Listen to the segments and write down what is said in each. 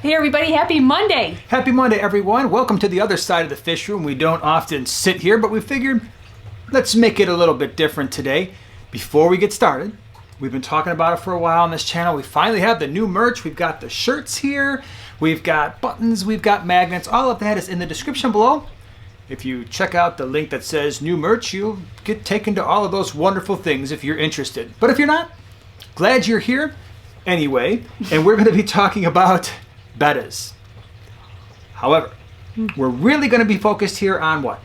Hey everybody, happy Monday! Happy Monday, everyone. Welcome to the other side of the fish room. We don't often sit here, but we figured let's make it a little bit different today. Before we get started, we've been talking about it for a while on this channel. We finally have the new merch. We've got the shirts here. We've got buttons. We've got magnets. All of that is in the description below. If you check out the link that says new merch, you'll get taken to all of those wonderful things if you're interested. But if you're not, glad you're here anyway. And we're going to be talking about bettas. However, we're really going to be focused here on what?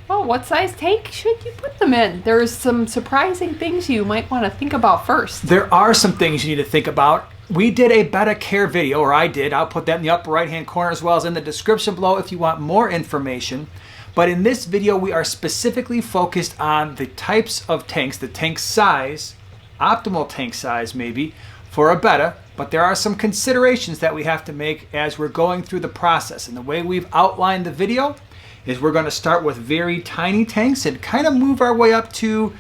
Well, what size tank should you put them in? There's some surprising things you might want to think about first. There are some things you need to think about. We did a Betta care video, or I did. I'll put that in the upper right hand corner as well as in the description below if you want more information. But in this video, we are specifically focused on the types of tanks, the tank size, optimal tank size maybe, for a Betta. But there are some considerations that we have to make as we're going through the process. And the way we've outlined the video is we're going to start with very tiny tanks and kind of move our way up to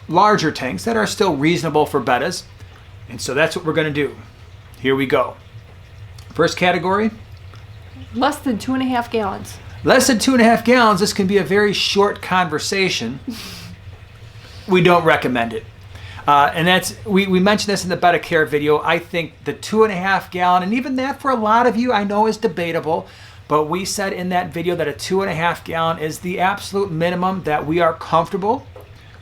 larger tanks that are still reasonable for bettas. And so that's what we're going to do. Here we go. First category. Less than 2.5 gallons. Less than 2.5 gallons. This can be a very short conversation. We don't recommend it. And that's we mentioned this in the Betta care video. I think the 2.5 gallon, and even that for a lot of you I know is debatable, but we said in that video that a 2.5 gallon is the absolute minimum that we are comfortable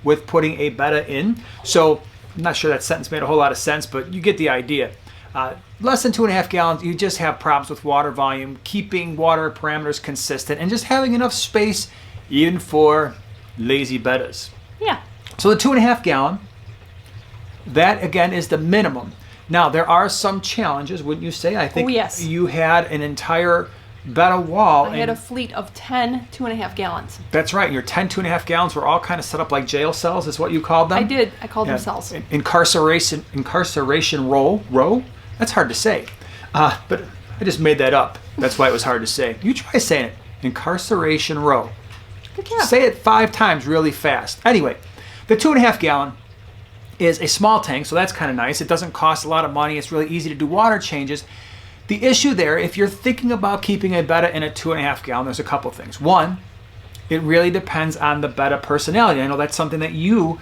with putting a Betta in. So I'm not sure that sentence made a whole lot of sense, but you get the idea. Less than 2.5 gallons, you just have problems with water volume, keeping water parameters consistent, and just having enough space even for lazy bettas. Yeah. So the 2.5 gallon, that again is the minimum. Now there are some challenges, wouldn't you say? I think yes. You had an entire Betta wall. I had a fleet of 10 2.5 gallons. That's right. Your 10 2.5 gallons were all kind of set up like jail cells, is what you called them? I did. I called them cells. Incarceration row? That's hard to say. But I just made that up. That's why it was hard to say. You try saying it. Incarceration row. Good job. Say it 5 times really fast. Anyway, the 2.5 gallon is a small tank, so that's kind of nice. It doesn't cost a lot of money. It's really easy to do water changes. The issue there, if you're thinking about keeping a Betta in a 2.5 gallon, there's a couple things. One, it really depends on the Betta personality. I know that's something that you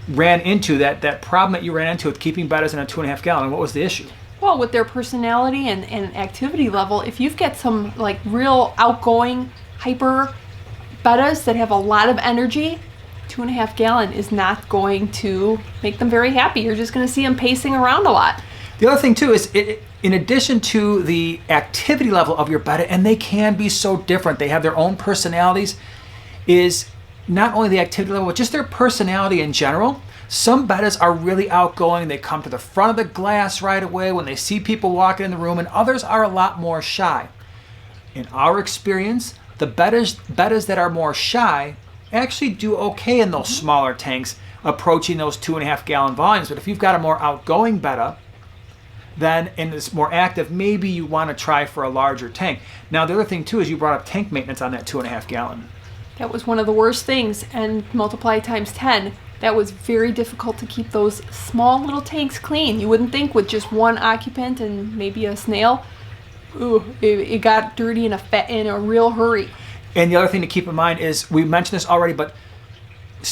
ran into, that problem that you ran into with keeping bettas in a 2.5 gallon. What was the issue? Well, with their personality and activity level, if you've got some like real outgoing, hyper bettas that have a lot of energy, 2.5 gallon is not going to make them very happy. You're just going to see them pacing around a lot. The other thing too is, in addition to the activity level of your Betta, and they can be so different, they have their own personalities, is not only the activity level, but just their personality in general. Some bettas are really outgoing. They come to the front of the glass right away when they see people walking in the room, and others are a lot more shy. In our experience, the bettas that are more shy actually do okay in those smaller tanks approaching those 2.5 gallon volumes. But if you've got a more outgoing Betta, then and it's more active, maybe you want to try for a larger tank. Now the other thing too is you brought up tank maintenance on that 2.5 gallon. That was one of the worst things, and multiply times 10. That was very difficult to keep those small little tanks clean. You wouldn't think with just one occupant and maybe a snail, it got dirty in a real hurry. And the other thing to keep in mind is, we mentioned this already, but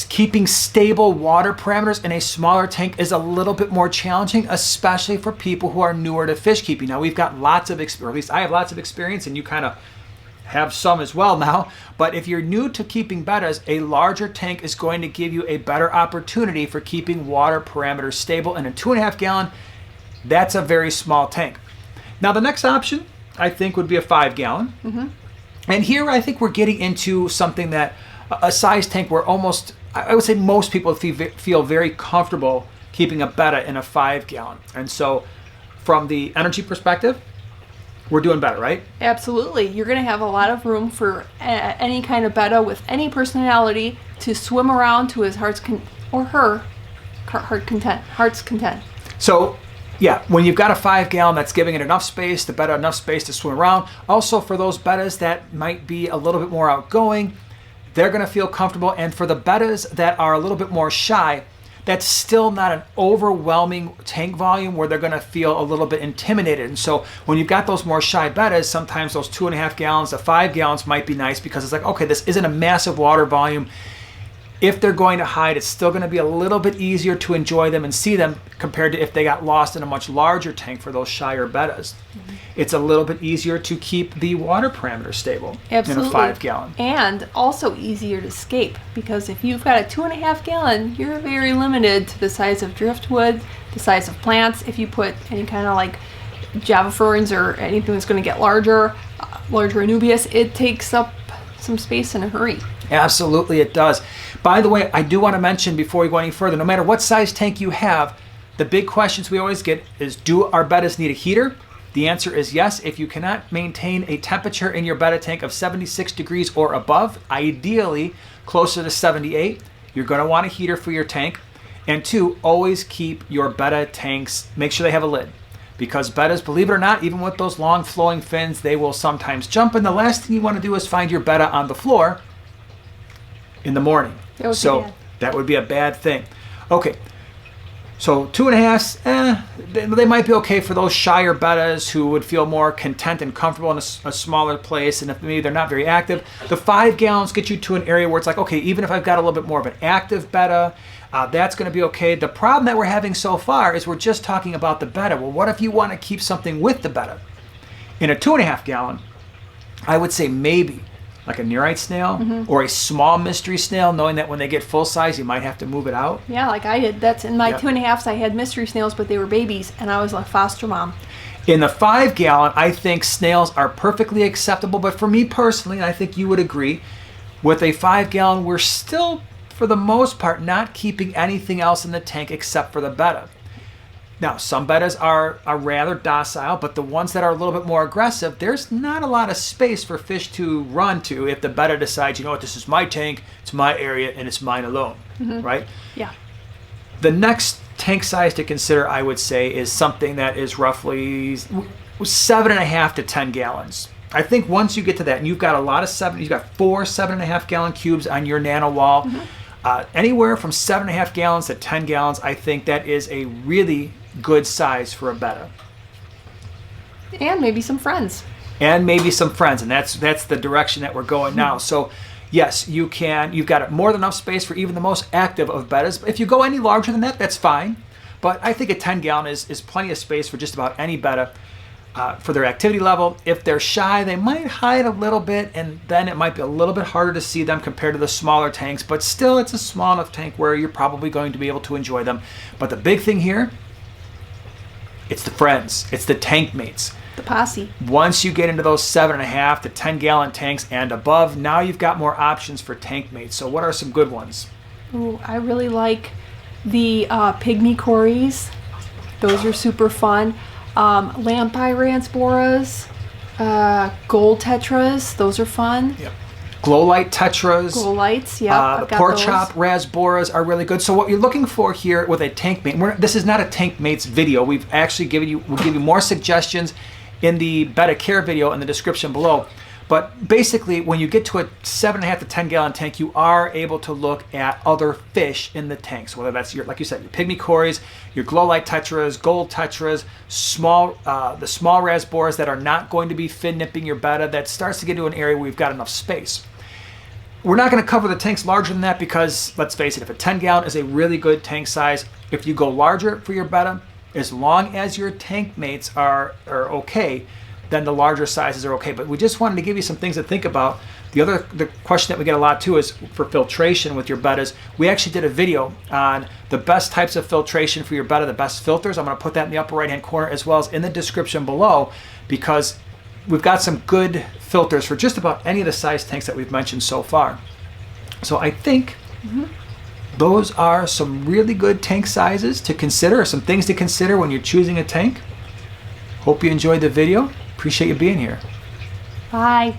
keeping stable water parameters in a smaller tank is a little bit more challenging, especially for people who are newer to fish keeping. Now we've got lots of experience, or at least I have lots of experience, and you kind of have some as well now. But if you're new to keeping bettas, a larger tank is going to give you a better opportunity for keeping water parameters stable. And a 2.5 gallon, that's a very small tank. Now the next option I think would be a 5 gallon. Mm-hmm. And here I think we're getting into something that a size tank where almost, I would say most people feel very comfortable keeping a Betta in a 5 gallon. And so from the energy perspective, we're doing better, right? Absolutely. You're going to have a lot of room for any kind of Betta with any personality to swim around to his heart's content. So yeah, when you've got a 5 gallon, that's giving it enough space, the Betta enough space to swim around. Also for those bettas that might be a little bit more outgoing, they're going to feel comfortable. And for the bettas that are a little bit more shy, that's still not an overwhelming tank volume where they're going to feel a little bit intimidated. And so when you've got those more shy bettas, sometimes those 2.5 gallons to 5 gallons might be nice, because it's like, okay, this isn't a massive water volume. If they're going to hide, it's still going to be a little bit easier to enjoy them and see them compared to if they got lost in a much larger tank for those shyer bettas. It's a little bit easier to keep the water parameters stable Absolutely. in a 5 gallon. And also easier to scape, because if you've got a 2.5 gallon, you're very limited to the size of driftwood, the size of plants. If you put any kind of like Java ferns or anything that's going to get larger anubias, it takes up some space in a hurry. Absolutely, it does. By the way, I do want to mention before we go any further, no matter what size tank you have, the big questions we always get is, do our bettas need a heater? The answer is yes. If you cannot maintain a temperature in your betta tank of 76 degrees or above, ideally closer to 78, you're going to want a heater for your tank. And 2, always keep your betta tanks, make sure they have a lid. Because bettas, believe it or not, even with those long flowing fins, they will sometimes jump. And the last thing you want to do is find your betta on the floor in the morning. So that would be a bad thing. Okay, so 2.5s, they might be okay for those shyer bettas who would feel more content and comfortable in a smaller place, and if maybe they're not very active. The 5 gallons get you to an area where it's like, okay, even if I've got a little bit more of an active betta, that's going to be okay. The problem that we're having so far is we're just talking about the betta. Well, what if you want to keep something with the betta? In a 2.5 gallon, I would say maybe like a nearite snail or a small mystery snail, knowing that when they get full size, you might have to move it out. Yeah, like I did. That's in my 2.5s. I had mystery snails, but they were babies, and I was a foster mom. In the 5 gallon, I think snails are perfectly acceptable. But for me personally, and I think you would agree, with a 5 gallon, we're still, for the most part, not keeping anything else in the tank except for the betta. Now, some bettas are rather docile, but the ones that are a little bit more aggressive, there's not a lot of space for fish to run to if the betta decides, you know what, this is my tank, it's my area, and it's mine alone, right? Yeah. The next tank size to consider, I would say, is something that is roughly 7.5 to 10 gallons. I think once you get to that, and you've got a lot of you've got 4 7.5 gallon cubes on your nano wall, anywhere from 7.5 gallons to 10 gallons, I think that is a really good size for a betta. And maybe some friends. And that's the direction that we're going now. So yes, you've got more than enough space for even the most active of bettas. If you go any larger than that, that's fine. But I think a 10 gallon is plenty of space for just about any betta for their activity level. If they're shy, they might hide a little bit, and then it might be a little bit harder to see them compared to the smaller tanks, but still it's a small enough tank where you're probably going to be able to enjoy them. But the big thing here, it's the friends, it's the tank mates. The posse. Once you get into those 7.5 to 10 gallon tanks and above, now you've got more options for tank mates. So what are some good ones? Ooh, I really like the pygmy cories. Those are super fun. Lampi ransboras, gold tetras, those are fun. Yep. Glow light tetras. Glow lights, yeah. The pork chop rasboras are really good. So what you're looking for here with a tank mate, this is not a tank mates video. We'll give you more suggestions in the Betta Care video in the description below. But basically, when you get to a 7.5 to 10 gallon tank, you are able to look at other fish in the tanks. Whether that's like you said, your pygmy cories, your glow light tetras, gold tetras, the small rasboras that are not going to be fin nipping your betta. That starts to get to an area where we've got enough space. We're not going to cover the tanks larger than that because, let's face it, if a 10 gallon is a really good tank size, if you go larger for your betta, as long as your tank mates are okay, then the larger sizes are okay. But we just wanted to give you some things to think about. The question that we get a lot too is for filtration with your bettas. We actually did a video on the best types of filtration for your betta, the best filters. I'm going to put that in the upper right hand corner as well as in the description below, because we've got some good filters for just about any of the size tanks that we've mentioned so far. So I think those are some really good tank sizes to consider, some things to consider when you're choosing a tank. Hope you enjoyed the video. Appreciate you being here. Bye.